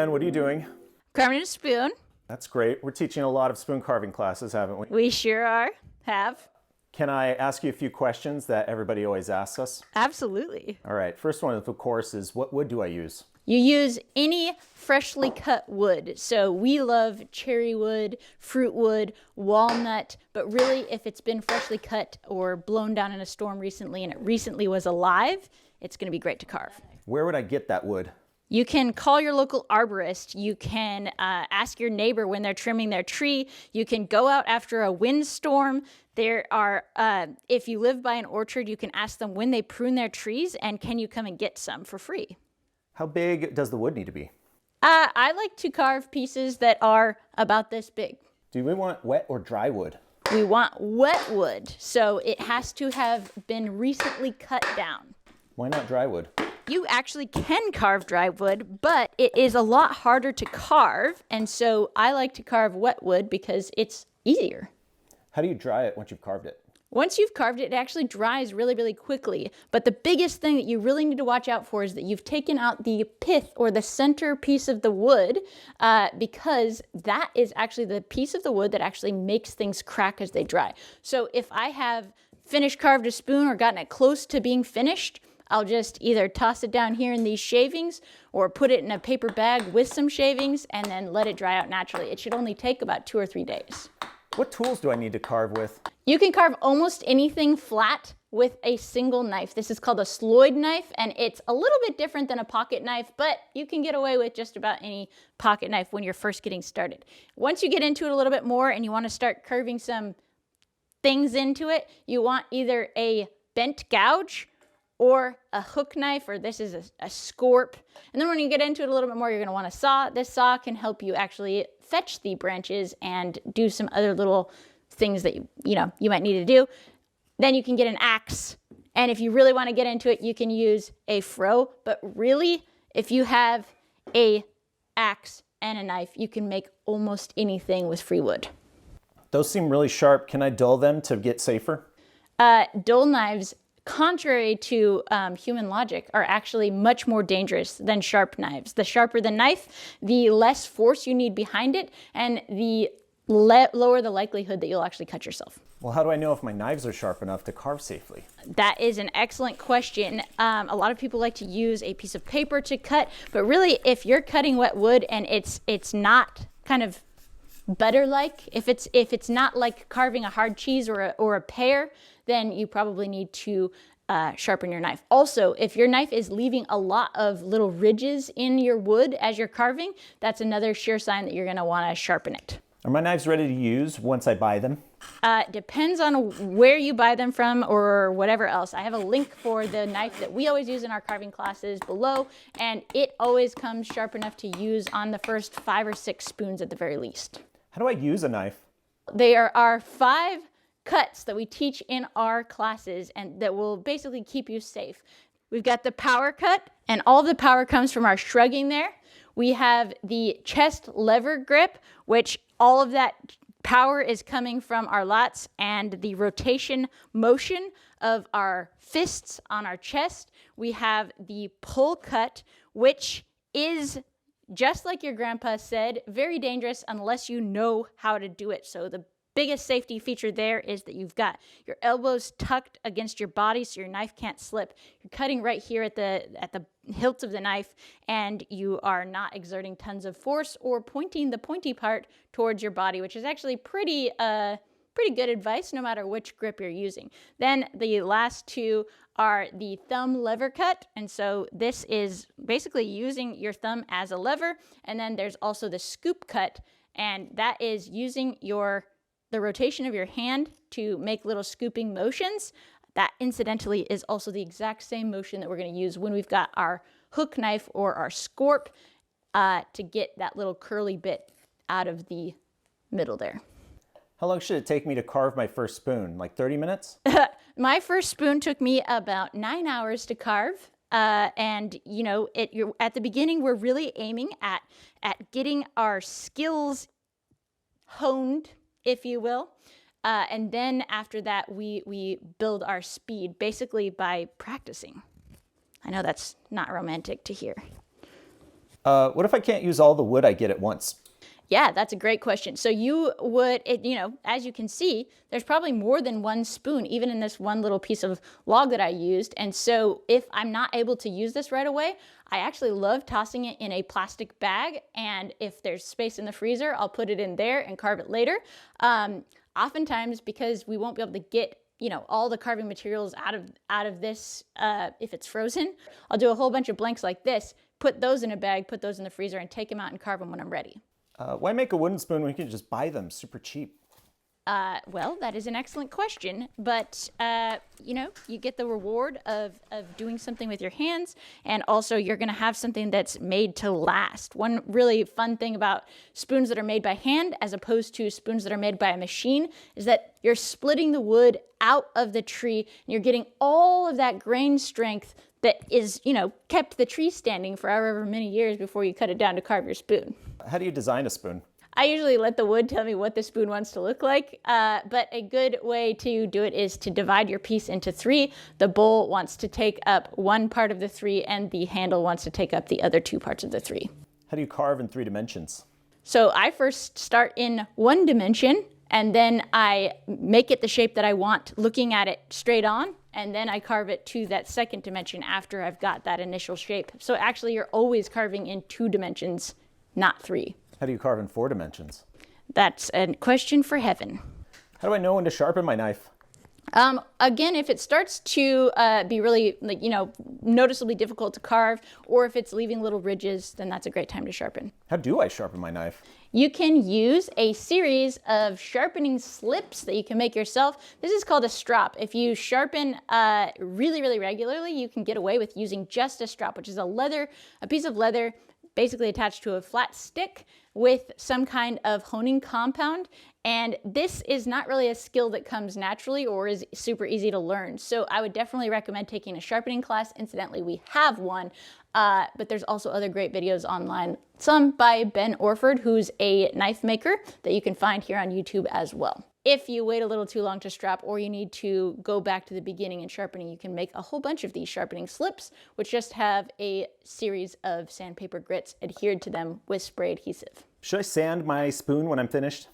Ann, what are you doing? Carving a spoon. That's great. We're teaching a lot of spoon carving classes, haven't we? We sure have. Can I ask you a few questions that everybody always asks us? Absolutely. All right, first one, of course, is what wood do I use? You use any freshly cut wood. So we love cherry wood, fruit wood, walnut, but really if it's been freshly cut or blown down in a storm recently and it recently was alive, it's going to be great to carve. Where would I get that wood? You can call your local arborist. You can ask your neighbor when they're trimming their tree. You can go out after a windstorm. There are, if you live by an orchard, you can ask them when they prune their trees and can you come and get some for free. How big does the wood need to be? I like to carve pieces that are about this big. Do we want wet or dry wood? We want wet wood, so it has to have been recently cut down. Why not dry wood? You actually can carve dry wood, but it is a lot harder to carve, and so I like to carve wet wood because it's easier. How do you dry it once you've carved it? Once you've carved it, it actually dries really, really quickly. But the biggest thing that you really need to watch out for is that you've taken out the pith or the center piece of the wood because that is actually the piece of the wood that actually makes things crack as they dry. So if I have finished carved a spoon or gotten it close to being finished, I'll just either toss it down here in these shavings or put it in a paper bag with some shavings and then let it dry out naturally. It should only take about 2 or 3 days. What tools do I need to carve with? You can carve almost anything flat with a single knife. This is called a sloyd knife, and it's a little bit different than a pocket knife, but you can get away with just about any pocket knife when you're first getting started. Once you get into it a little bit more and you want to start curving some things into it, you want either a bent gouge or a hook knife, or this is a scorp. And then when you get into it a little bit more, you're going to want a saw. This saw can help you actually fetch the branches and do some other little things that you might need to do. Then you can get an axe. And if you really want to get into it, you can use a froe. But really, if you have a axe and a knife, you can make almost anything with free wood. Those seem really sharp. Can I dull them to get safer? Dull knives, contrary to human logic, are actually much more dangerous than sharp knives. The sharper the knife, the less force you need behind it, and the lower the likelihood that you'll actually cut yourself. Well, how do I know if my knives are sharp enough to carve safely? That is an excellent question. A lot of people like to use a piece of paper to cut, but really if you're cutting wet wood and it's not kind of butter-like, if it's not like carving a hard cheese or a pear, then you probably need to sharpen your knife. Also, if your knife is leaving a lot of little ridges in your wood as you're carving, that's another sure sign that you're going to want to sharpen it. Are my knives ready to use once I buy them? Depends on where you buy them from or whatever else. I have a link for the knife that we always use in our carving classes below, and it always comes sharp enough to use on the first 5 or 6 spoons at the very least. How do I use a knife? There are 5 cuts that we teach in our classes and that will basically keep you safe. We've got the power cut, and all of the power comes from our shrugging there. We have the chest lever grip, which all of that power is coming from our lats and the rotation motion of our fists on our chest. We have the pull cut, which is, just like your grandpa said, very dangerous unless you know how to do it. So the biggest safety feature there is that you've got your elbows tucked against your body so your knife can't slip. You're cutting right here at the hilt of the knife, and you are not exerting tons of force or pointing the pointy part towards your body, which is actually pretty good advice no matter which grip you're using. Then the last 2 are the thumb lever cut, and so this is basically using your thumb as a lever. And then there's also the scoop cut, and that is using the rotation of your hand to make little scooping motions. That incidentally is also the exact same motion that we're going to use when we've got our hook knife or our scorp to get that little curly bit out of the middle there. How long should it take me to carve my first spoon? Like 30 minutes? My first spoon took me about 9 hours to carve. And at the beginning, we're really aiming at getting our skills honed, if you will. And then after that, we build our speed basically by practicing. I know that's not romantic to hear. What if I can't use all the wood I get at once? Yeah, that's a great question. So you would, as you can see, there's probably more than one spoon, even in this one little piece of log that I used. And so if I'm not able to use this right away, I actually love tossing it in a plastic bag. And if there's space in the freezer, I'll put it in there and carve it later. Oftentimes, because we won't be able to get all the carving materials out of this if it's frozen, I'll do a whole bunch of blanks like this, put those in a bag, put those in the freezer, and take them out and carve them when I'm ready. Why make a wooden spoon when you can just buy them super cheap? Well, that is an excellent question, but you get the reward of doing something with your hands, and also you're going to have something that's made to last. One really fun thing about spoons that are made by hand as opposed to spoons that are made by a machine is that you're splitting the wood out of the tree, and you're getting all of that grain strength that is, kept the tree standing for however many years before you cut it down to carve your spoon. How do you design a spoon? I usually let the wood tell me what the spoon wants to look like, but a good way to do it is to divide your piece into three. The bowl wants to take up one part of the three, and the handle wants to take up the other two parts of the three. How do you carve in 3 dimensions? So I first start in 1 dimension, and then I make it the shape that I want, looking at it straight on, and then I carve it to that 2nd dimension after I've got that initial shape. So actually you're always carving in 2 dimensions, not 3. How do you carve in 4 dimensions? That's a question for heaven. How do I know when to sharpen my knife? Again, if it starts to be really, noticeably difficult to carve, or if it's leaving little ridges, then that's a great time to sharpen. How do I sharpen my knife? You can use a series of sharpening slips that you can make yourself. This is called a strop. If you sharpen really, really regularly, you can get away with using just a strop, which is a piece of leather basically attached to a flat stick with some kind of honing compound. And this is not really a skill that comes naturally or is super easy to learn. So I would definitely recommend taking a sharpening class. Incidentally, we have one, but there's also other great videos online, some by Ben Orford, who's a knife maker that you can find here on YouTube as well. If you wait a little too long to strap, or you need to go back to the beginning in sharpening, you can make a whole bunch of these sharpening slips, which just have a series of sandpaper grits adhered to them with spray adhesive. Should I sand my spoon when I'm finished?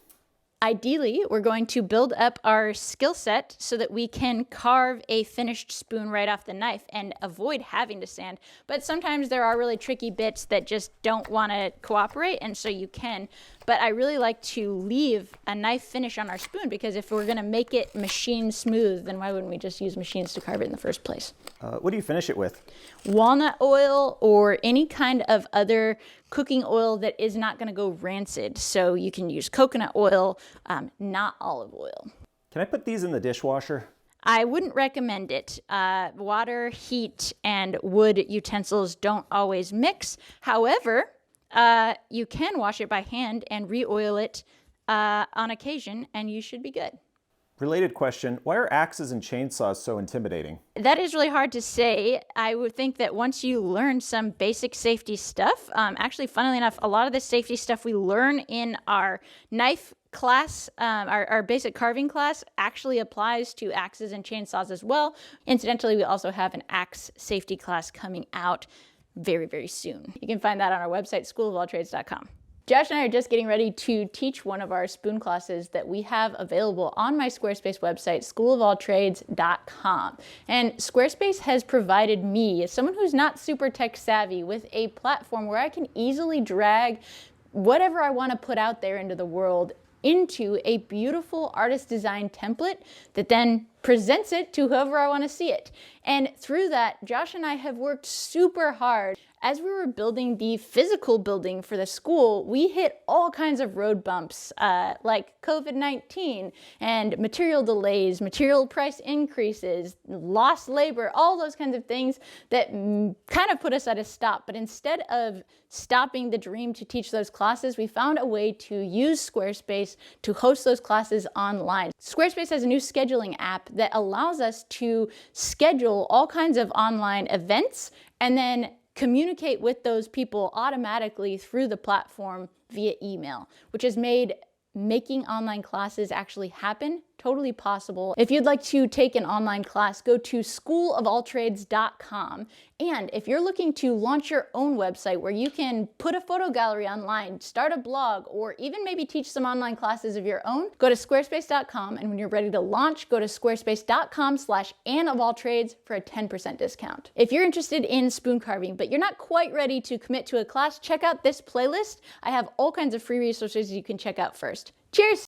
Ideally, we're going to build up our skill set so that we can carve a finished spoon right off the knife and avoid having to sand. But sometimes there are really tricky bits that just don't want to cooperate, and so you can. But I really like to leave a knife finish on our spoon, because if we're going to make it machine smooth, then why wouldn't we just use machines to carve it in the first place? What do you finish it with? Walnut oil or any kind of other cooking oil that is not going to go rancid. So you can use coconut oil, not olive oil. Can I put these in the dishwasher? I wouldn't recommend it. Water, heat, and wood utensils don't always mix. However, you can wash it by hand and re-oil it on occasion, and you should be good. Related question, why are axes and chainsaws so intimidating? That is really hard to say. I would think that once you learn some basic safety stuff, actually, funnily enough, a lot of the safety stuff we learn in our knife class, our basic carving class, actually applies to axes and chainsaws as well. Incidentally, we also have an axe safety class coming out very, very soon. You can find that on our website, schoolofalltrades.com. Josh and I are just getting ready to teach one of our spoon classes that we have available on my Squarespace website, schoolofalltrades.com. And Squarespace has provided me, as someone who's not super tech savvy, with a platform where I can easily drag whatever I want to put out there into the world into a beautiful artist design template that then presents it to whoever I want to see it. And through that, Josh and I have worked super hard. As we were building the physical building for the school, we hit all kinds of road bumps like COVID-19 and material delays, material price increases, lost labor, all those kinds of things that kind of put us at a stop. But instead of stopping the dream to teach those classes, we found a way to use Squarespace to host those classes online. Squarespace has a new scheduling app that allows us to schedule all kinds of online events and then communicate with those people automatically through the platform via email, which has made making online classes actually happen totally possible. If you'd like to take an online class, go to schoolofalltrades.com. And if you're looking to launch your own website where you can put a photo gallery online, start a blog, or even maybe teach some online classes of your own, go to squarespace.com. And when you're ready to launch, go to squarespace.com/AnnofAllTrades for a 10% discount. If you're interested in spoon carving, but you're not quite ready to commit to a class, check out this playlist. I have all kinds of free resources you can check out first. Cheers!